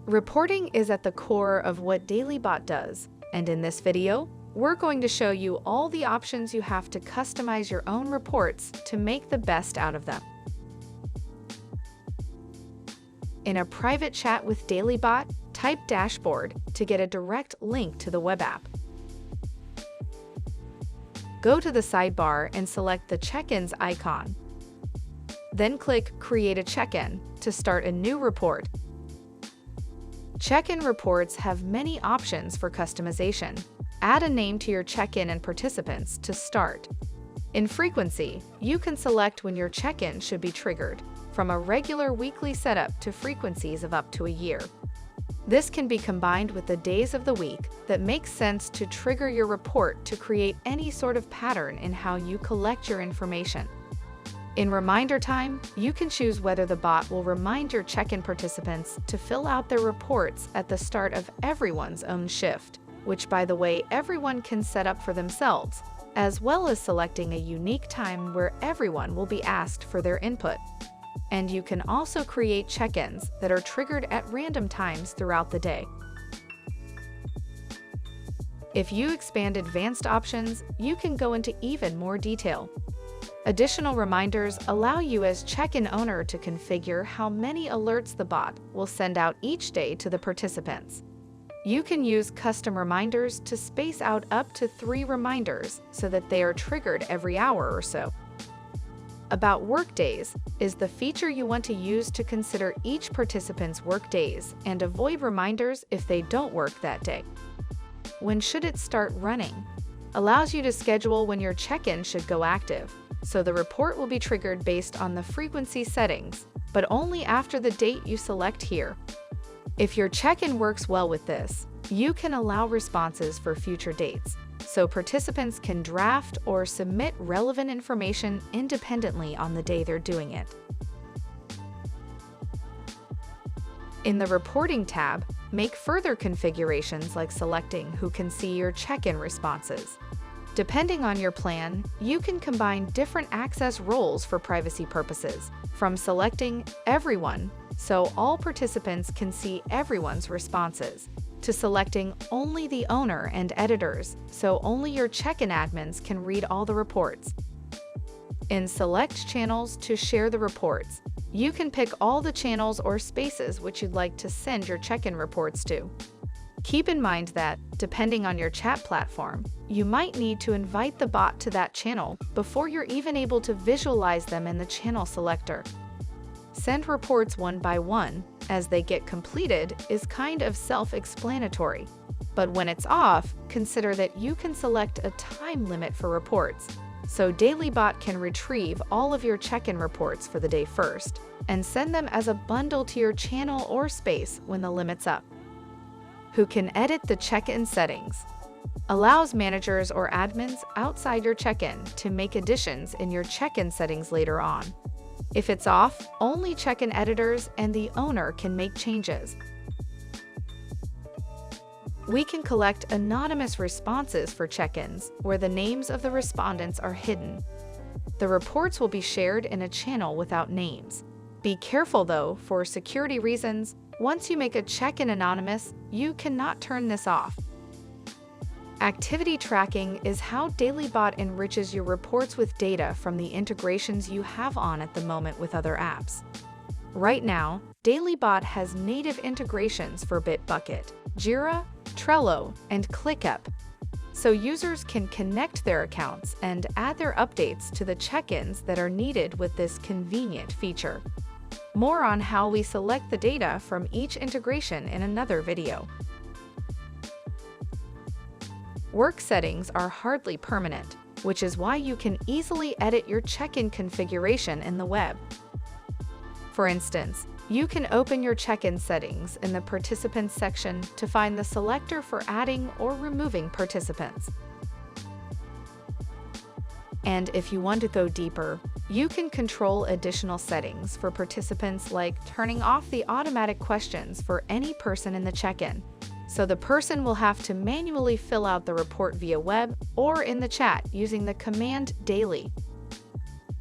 Reporting is at the core of what DailyBot does, and in this video, we're going to show you all the options you have to customize your own reports to make the best out of them. In a private chat with DailyBot, type dashboard to get a direct link to the web app. Go to the sidebar and select the check-ins icon. Then click Create a check-in to start a new report. Check-in reports have many options for customization. Add a name to your check-in and participants to start. In frequency, you can select when your check-in should be triggered, from a regular weekly setup to frequencies of up to a year. This can be combined with the days of the week that make sense to trigger your report to create any sort of pattern in how you collect your information. In reminder time, you can choose whether the bot will remind your check-in participants to fill out their reports at the start of everyone's own shift, which, by the way, everyone can set up for themselves, as well as selecting a unique time where everyone will be asked for their input. And you can also create check-ins that are triggered at random times throughout the day. If you expand advanced options, you can go into even more detail. Additional reminders allow you as check-in owner to configure how many alerts the bot will send out each day to the participants. You can use custom reminders to space out up to 3 reminders so that they are triggered every hour or so. About workdays is the feature you want to use to consider each participant's workdays and avoid reminders if they don't work that day. When should it start running? Allows you to schedule when your check-in should go active, so the report will be triggered based on the frequency settings, but only after the date you select here. If your check-in works well with this, you can allow responses for future dates, so participants can draft or submit relevant information independently on the day they're doing it. In the Reporting tab, make further configurations like selecting who can see your check-in responses. Depending on your plan, you can combine different access roles for privacy purposes, from selecting Everyone, so all participants can see everyone's responses, to selecting only the owner and editors, so only your check-in admins can read all the reports. In Select Channels to share the reports, you can pick all the channels or spaces which you'd like to send your check-in reports to. Keep in mind that, depending on your chat platform, you might need to invite the bot to that channel before you're even able to visualize them in the channel selector. Send reports one by one as they get completed is kind of self-explanatory, but when it's off, consider that you can select a time limit for reports, so DailyBot can retrieve all of your check-in reports for the day first and send them as a bundle to your channel or space when the limit's up. Who can edit the check-in settings? Allows managers or admins outside your check-in to make additions in your check-in settings later on. If it's off, only check-in editors and the owner can make changes. We can collect anonymous responses for check-ins where the names of the respondents are hidden. The reports will be shared in a channel without names. Be careful though, for security reasons, once you make a check-in anonymous, you cannot turn this off. Activity tracking is how DailyBot enriches your reports with data from the integrations you have on at the moment with other apps. Right now, DailyBot has native integrations for Bitbucket, Jira, Trello, and ClickUp, so users can connect their accounts and add their updates to the check-ins that are needed with this convenient feature. More on how we select the data from each integration in another video. Work settings are hardly permanent, which is why you can easily edit your check-in configuration in the web. For instance, you can open your check-in settings in the Participants section to find the selector for adding or removing participants. And if you want to go deeper, you can control additional settings for participants like turning off the automatic questions for any person in the check-in, so the person will have to manually fill out the report via web or in the chat using the command daily.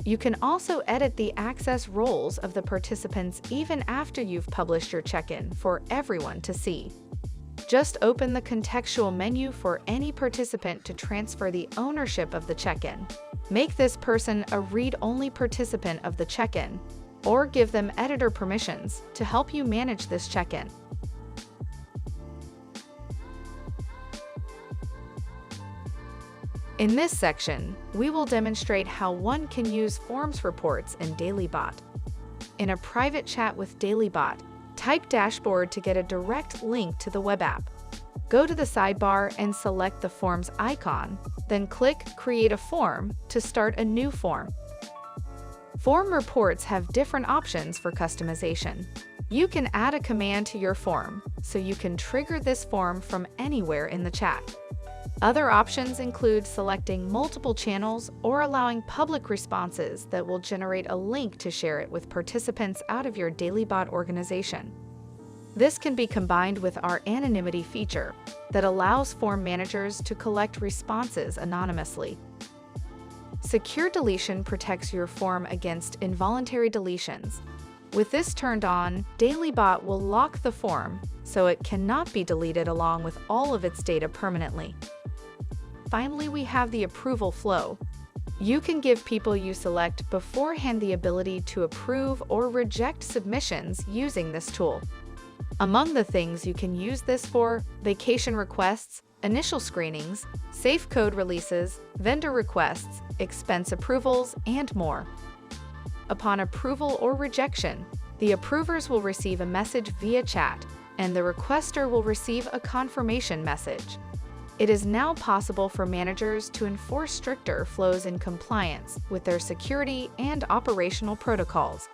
You can also edit the access roles of the participants even after you've published your check-in for everyone to see. Just open the contextual menu for any participant to transfer the ownership of the check-in. Make this person a read-only participant of the check-in, or give them editor permissions to help you manage this check-in. In this section, we will demonstrate how one can use forms reports in DailyBot. In a private chat with DailyBot, type dashboard to get a direct link to the web app. Go to the sidebar and select the Forms icon, then click Create a Form to start a new form. Form reports have different options for customization. You can add a command to your form, so you can trigger this form from anywhere in the chat. Other options include selecting multiple channels or allowing public responses that will generate a link to share it with participants out of your DailyBot organization. This can be combined with our anonymity feature that allows form managers to collect responses anonymously. Secure deletion protects your form against involuntary deletions. With this turned on, DailyBot will lock the form so it cannot be deleted along with all of its data permanently. Finally, we have the approval flow. You can give people you select beforehand the ability to approve or reject submissions using this tool. Among the things you can use this for: vacation requests, initial screenings, safe code releases, vendor requests, expense approvals, and more. Upon approval or rejection, the approvers will receive a message via chat, and the requester will receive a confirmation message. It is now possible for managers to enforce stricter flows in compliance with their security and operational protocols.